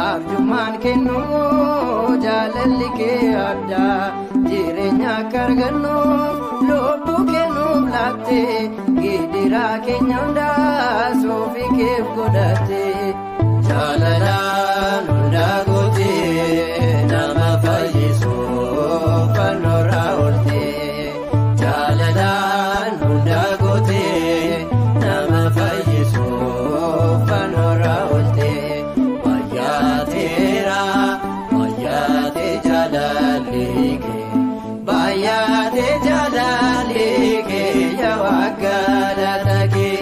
Abjuman kennu jaalalli kee adda jireenya kargannu lubbu kennu laatte gidira keenya hundaa soofi keef godhatte jaalalaan hundaa goote nama fayyisu fannoorraa oolte jaalalaan hundaa goote nama fayyisu fannoorraa oolte. Bayate jalalike ya wagalatake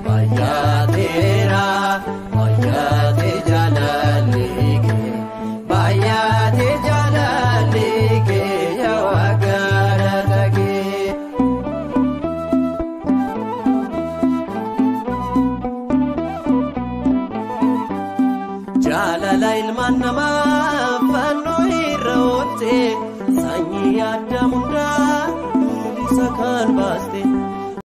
bayatera bayate jalalike ya wagalatake jalala ilman nama fanno irrote sanyi adamunda bisa kan baste